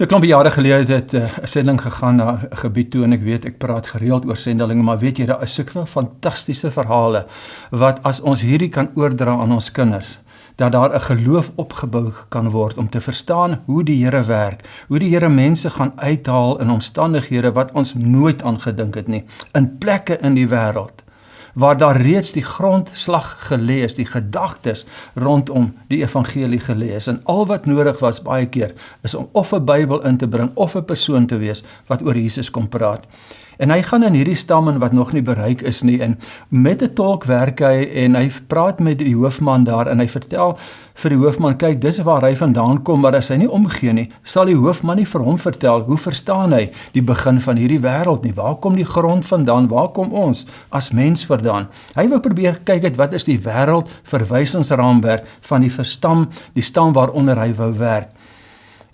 So 'n klompie jare gelede het 'n sending gegaan na 'n gebied toe en ek weet ek praat gereeld oor sendelinge, maar weet jy, daar is soveel fantastiese verhale wat as ons hierdie kan oordra aan ons kinders, dat daar 'n geloof opgebou kan word om te verstaan hoe die Here werk, hoe die Here mense gaan uithaal in omstandighede wat ons nooit aan gedink het nie, in plekke in die wêreld waar daar reeds die grondslag gelê is, die gedagtes rondom die evangelie gelê is. En al wat nodig was baie keer, is om of 'n Bybel in te bring, of 'n persoon te wees wat oor Jesus kom praat. En hy gaan in hierdie stam in wat nog nie bereik is nie, en met 'n tolk werk hy, en hy praat met die hoofman daar, en hy vertel vir die hoofman, kyk, dis waar hy vandaan kom, maar as hy nie omgee nie, sal die hoofman nie vir hom vertel, hoe verstaan hy die begin van hierdie wêreld nie, waar kom die grond vandaan, waar kom ons as mens vandaan? Hy wil probeer kyk het, wat is die wêreld verwysingsraamwerk van die stam waaronder hy wou werk.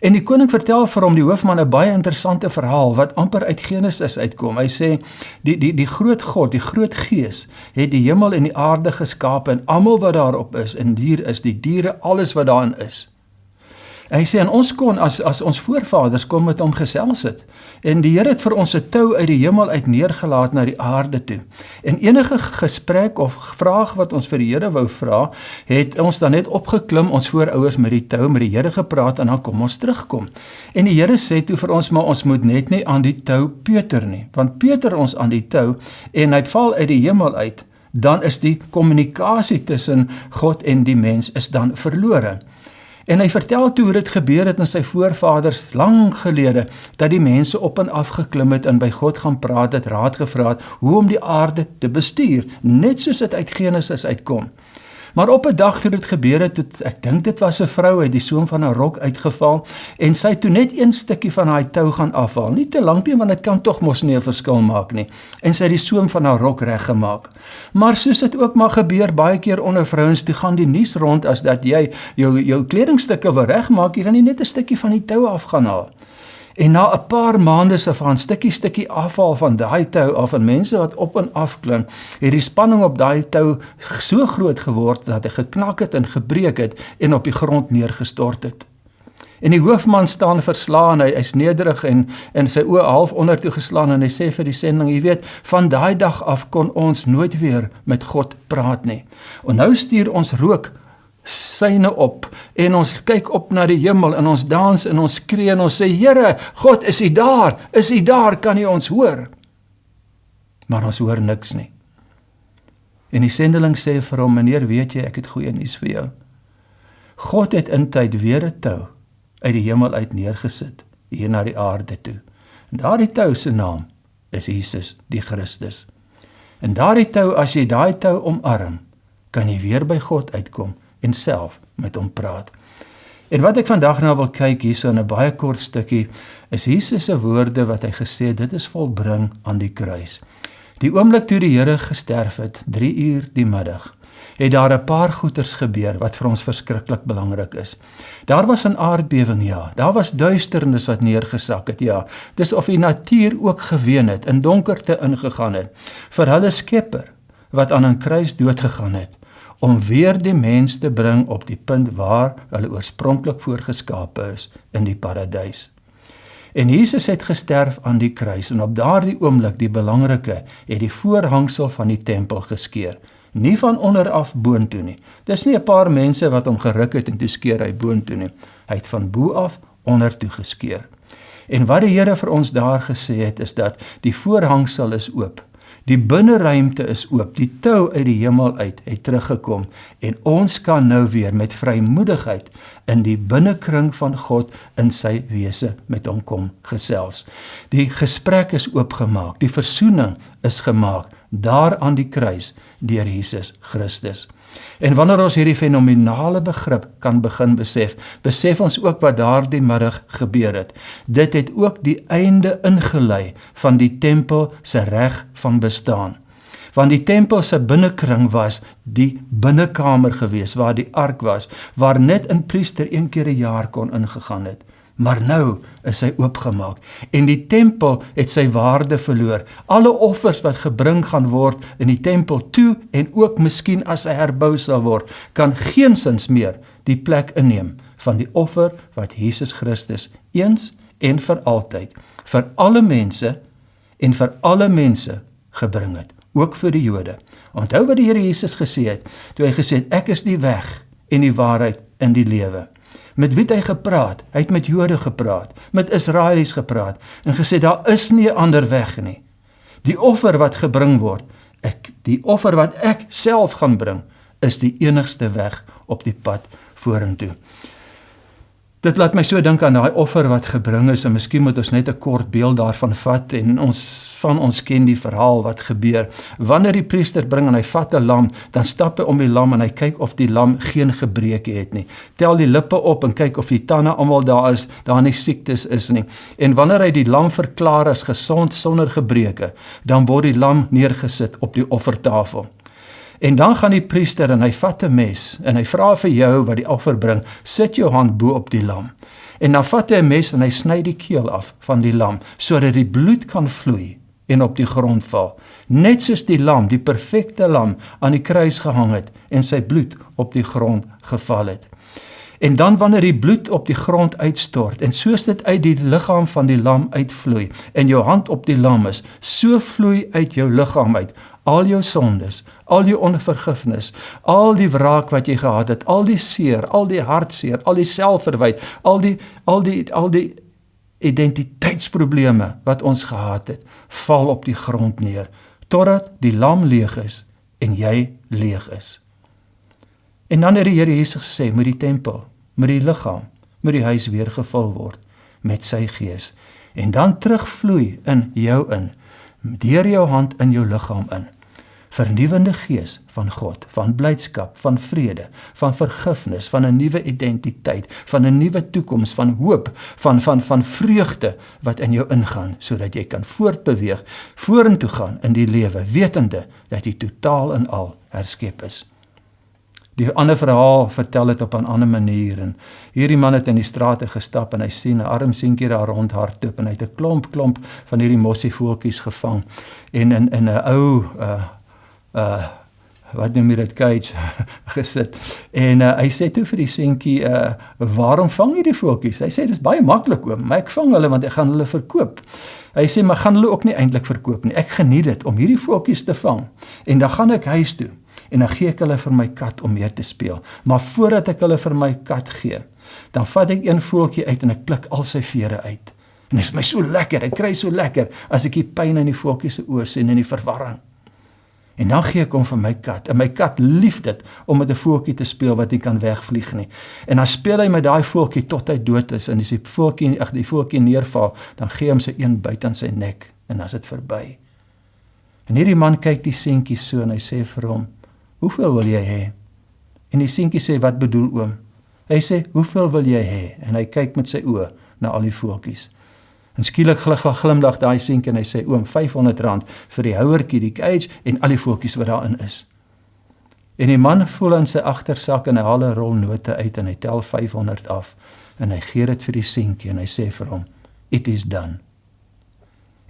En die koning vertel vir hom, die hoofman, 'n baie interessante verhaal, wat amper uit Genesis uitkom. Hy sê, die groot God, die groot Gees, het die hemel en die aarde geskape, en almal wat daarop is, en die diere, alles wat daarin is. En hy sê, en ons kon, as ons voorvaders kon met hom gesels het, en die Here het vir ons 'n tou uit die hemel uit neergelaat na die aarde toe. En enige gesprek of vraag wat ons vir die Here wou vra, het ons dan net opgeklim, ons voorouers met die tou, met die Here gepraat, en dan kom ons terugkom. En die Here sê toe vir ons, maar ons moet net nie aan die tou peuter nie, want peuter ons aan die tou, en hy val uit die hemel uit, dan is die kommunikasie tussen God en die mens is dan verlore. En hy vertel toe hoe dit gebeur het in sy voorvaders lang gelede, dat die mense op en af geklim het en by God gaan praat het, raad gevra het, hoe om die aarde te bestuur, net soos dit uit Genesis uitkom. Maar op 'n dag toe dit gebeur het, ek dink dit was 'n vrou, het die soem van haar rok uitgeval, en sy toe net een stukkie van haar tou gaan afhaal, nie te lank nie, want dit kan tog mos nie 'n verskil maak nie, en sy het die soem van haar rok reggemaak. Maar soos dit ook maar gebeur, baie keer onder vrouens, toe gaan die nuus rond, as dat jy jou kledingstukke wil regmaak, jy gaan nie net 'n stukkie van die tou af gaan haal. En na 'n paar maande se van stukkie afhaal van daai tou af, en mense wat op en af klim, het die spanning op daai tou so groot geword, dat hy geknak het en gebreek het, en op die grond neergestort het. En die hoofman staan verslaan, hy is nederig en sy oë half onder toe geslaan, en hy sê vir die sending, jy weet, van daai dag af kon ons nooit weer met God praat nie. En nou stuur ons rook syne op, en ons kyk op na die hemel, en ons dans, en ons skree, en ons sê, Here, God, is U daar, kan U ons hoor? Maar ons hoor niks nie. En die sendeling sê vir hom, meneer, weet jy, ek het goeie nuus vir jou. God het intyd weer 'n tou uit die hemel uit neergesit, hier na die aarde toe. En daardie tou se naam is Jesus, die Christus. En daardie tou, as jy daai tou omarm, kan jy weer by God uitkom, en self met hom praat. En wat ek vandag nou wil kyk hierso in 'n baie kort stukkie, is Jesus se woorde wat hy gesê het, dit is volbring aan die kruis. Die oomblik toe die Here gesterf het, 3 uur die middag, het daar 'n paar goeters gebeur wat vir ons verskriklik belangrik is. Daar was 'n aardbewing, ja. Daar was duisternis wat neergesak het, ja. Dis of die natuur ook geween het, in donkerte ingegaan het, vir hulle Skepper, wat aan 'n kruis doodgegaan het, om weer die mens te bring op die punt waar hulle oorspronklik voorgeskape is, in die paradys. En Jesus het gesterf aan die kruis, en op daardie oomblik, die belangrike, het die voorhangsel van die tempel geskeur. Nie van onder af boontoe nie. Dis nie 'n paar mense wat hom geruk het en toe skeur hy boontoe nie. Hy het van bo af onder toe geskeur. En wat die Here vir ons daar gesê het, is dat die voorhangsel is oop. Die binneruimte is oop, die tou uit die hemel uit het teruggekom, en ons kan nou weer met vrymoedigheid in die binnekring van God in sy wese met hom kom gesels. Die gesprek is oopgemaak, die versoening is gemaak, daar aan die kruis, deur Jesus Christus. En wanneer ons hierdie fenomenale begrip kan begin besef ons ook wat daardie middag gebeur het. Dit het ook die einde ingelei van die tempel se reg van bestaan. Want die tempel se binnekring was die binnekamer gewees, waar die ark was, waar net 'n priester 1 keer 'n jaar kon ingegaan het. Maar nou is hy oopgemaak, en die tempel het sy waarde verloor. Alle offers wat gebring gaan word in die tempel toe, en ook miskien as hy herbou sal word, kan geensins meer die plek inneem van die offer wat Jesus Christus eens en vir altyd, vir alle mense en vir alle mense gebring het, ook vir die Jode. Onthou wat die Here Jesus gesê het, toe hy gesê het, ek is die weg en die waarheid en die lewe. Met wie het hy gepraat? Hy het met Jode gepraat, met Israelies gepraat, en gesê, daar is nie 'n ander weg nie. Die offer wat gebring word, die offer wat ek self gaan bring, is die enigste weg op die pad vorentoe. Dit laat my so dink aan daai offer wat gebring is, en miskien moet ons net 'n kort beeld daarvan vat, en ons ken die verhaal wat gebeur. Wanneer die priester bring en hy vat 'n lam, dan stap hy om die lam en hy kyk of die lam geen gebreke het nie. Tel die lippe op en kyk of die tande almal daar is, daar nie siektes is nie. En wanneer hy die lam verklaar as gesond sonder gebreke, dan word die lam neergesit op die offertafel. En dan gaan die priester en hy vat 'n mes en hy vra vir jou wat die offer bring, sit jou hand bo op die lam. En dan vat hy 'n mes en hy sny die keel af van die lam, sodat die bloed kan vloei en op die grond val. Net soos die lam, die perfekte lam, aan die kruis gehang het en sy bloed op die grond geval het. En dan wanneer die bloed op die grond uitstort, en soos dit uit die liggaam van die lam uitvloei, en jou hand op die lam is, so vloei uit jou liggaam uit, al jou sondes, al jou onvergifnis, al die wraak wat jy gehad het, al die seer, al die hartseer, al die selfverwyd, al die identiteitsprobleme wat ons gehad het, val op die grond neer, totdat die lam leeg is, en jy leeg is. En dan het die Here Jesus gesê, moet die tempel, moet die liggaam, moet die huis weer gevul word met sy gees. En dan terugvloei in jou in, deur jou hand in jou liggaam in. Vernuwende gees van God, van blydskap, van vrede, van vergifnis, van 'n nuwe identiteit, van 'n nuwe toekoms, van hoop, van vreugde wat in jou ingaan, sodat jy kan voortbeweeg, vorentoe gaan in die lewe, wetende dat jy totaal en al herskep is. Die ander verhaal vertel het op 'n ander manier, en hierdie man het in die strate gestap en hy sien 'n arm seentjie daar rondhardloop en hy het 'n klomp van hierdie mossievoeltjies gevang en in 'n ou wat noem jy dit, cage gesit. En hy sê toe vir die seentjie, waarom vang jy die voeltjies? Hy sê, dis baie maklik oom, maar ek vang hulle want ek gaan hulle verkoop. Hy sê, maar gaan hulle ook nie eintlik verkoop nie. Ek geniet dit om hierdie voeltjies te vang. En dan gaan ek huis toe. En dan gee ek hulle vir my kat om mee te speel. Maar voordat ek hulle vir my kat gee, dan vat ek een voeltjie uit en ek pluk al sy vere uit. En dit is my so lekker, ek kry so lekker, as ek die pyn in die voeltjie se oë sien en die verwarring. En dan gee ek hom vir my kat, en my kat lief dit om met 'n voeltjie te speel wat nie kan wegvlieg nie. En dan speel hy met daai voeltjie tot hy dood is, en as die voeltjie neerval, dan gee hy hom sy een byt aan sy nek, en dan is dit verby. En hierdie man kyk die seentjie so, en hy sê vir hom, hoeveel wil jy hê? En die seentjie sê, wat bedoel oom? Hy sê, hoeveel wil jy hê? En hy kyk met sy oë na al die voeltjies. En skielik glimlag daai seentjie en hy sê, oom, R500 vir die houertjie, die cage, en al die voeltjies wat daarin is. En die man voel in sy agtersak en hy haal 'n rol note uit en hy tel 500 af. En hy gee dit vir die seentjie en hy sê vir hom, it is done.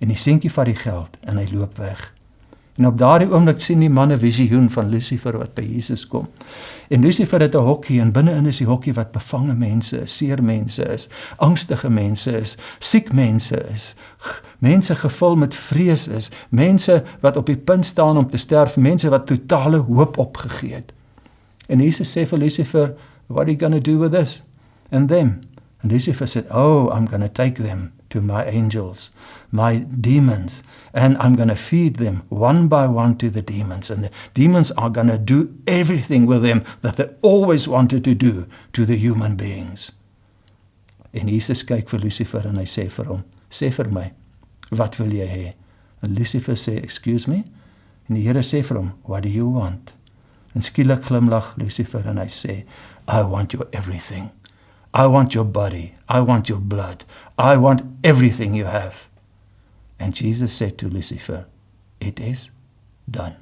En die seentjie vat die geld en hy loop weg. En op daardie oomblik sien die man 'n visioen van Lucifer wat by Jesus kom. En Lucifer het 'n hokkie, en binne-in is die hokkie wat bevange mense is, seer mense is, angstige mense is, siek mense is, mense gevul met vrees is, mense wat op die punt staan om te sterf, mense wat totale hoop opgegee het. En Jesus sê vir Lucifer, what are you going to do with this? And them? And Lucifer said, oh, I'm going to take them to my angels, my demons, and I'm going to feed them one by one to the demons, and the demons are going to do everything with them that they always wanted to do to the human beings. En Jesus kyk vir Lucifer en hy sê vir hom, sê vir my, wat wil jy hê? En Lucifer sê, excuse me? En die Here sê vir hom, what do you want? En skielik glimlag Lucifer en hy sê, I want your everything. I want your body, I want your blood, I want everything you have. And Jesus said to Lucifer, it is done.